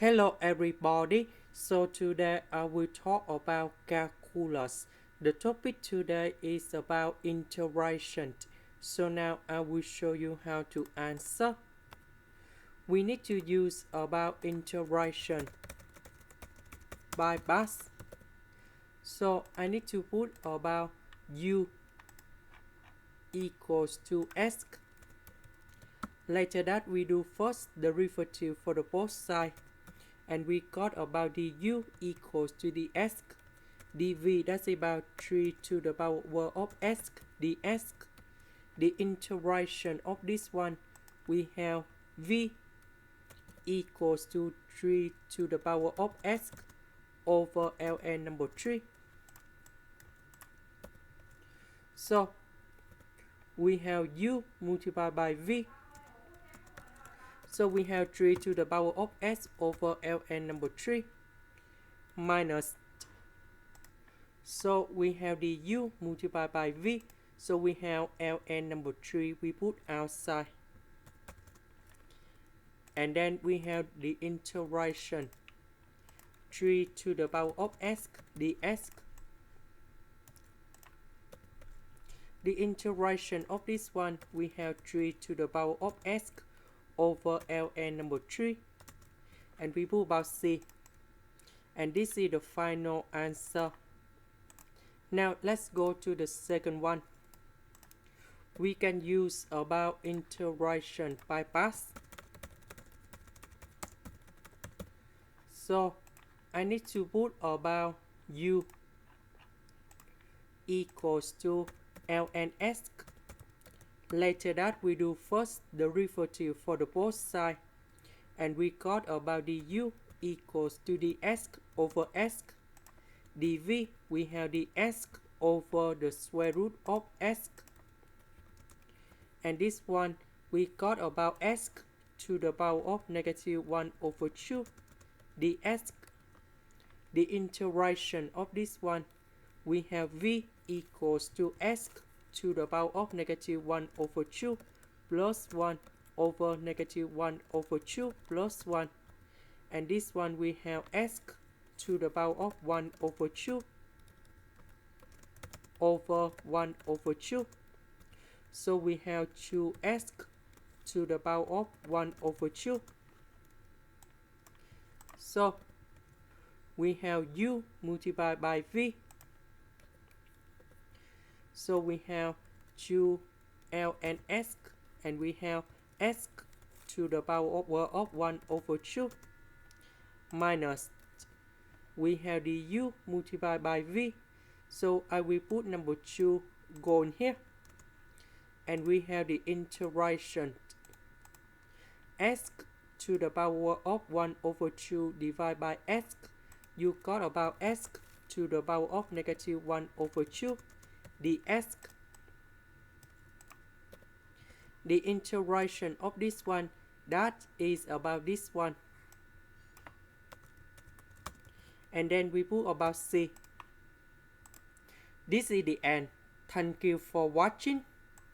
Hello everybody. So today I will talk about calculus. The topic today is about integration. So now I will show you how to answer. We need to use about integration by bus. So I need to put about u equals to s. Later that we do first derivative for the both sides. And we got about du equals to the s dv, that's about 3 to the power of s ds. The integration of this one, we have v equals to 3 to the power of s over ln number 3. So we have u multiplied by v. So we have 3 to the power of s over ln number 3 minus. So we have the u multiplied by v. So we have ln number 3 we put outside. And then we have the integration 3 to the power of s ds. The integration of this one, we have 3 to the power of s over ln number 3, and we put about c, and this is the final answer. Now let's go to the second one. We can use about integration by parts. So I need to put about u equals to ln s. Later that we do first derivative for the both sides, and we got about the u equals to the s over s dv. We have the s over the square root of s, and this one we got about s to the power of negative 1 over 2 ds. The integration of this one, we have v equals to s to the power of negative 1 over 2 plus 1 over negative 1 over 2 plus 1. And this one we have s to the power of 1 over 2 over 1 over 2. So we have 2s to the power of 1 over 2. So we have u multiplied by v. So we have 2 ln s, and we have s to the power of 1 over 2 minus. We have the u multiplied by v. So I will put number 2 going here, and we have the integration s to the power of 1 over 2 divided by s. You got about s to the power of negative 1 over 2 ds. The integration of this one, that is about this one. And then we put about c. This is the end. Thank you for watching.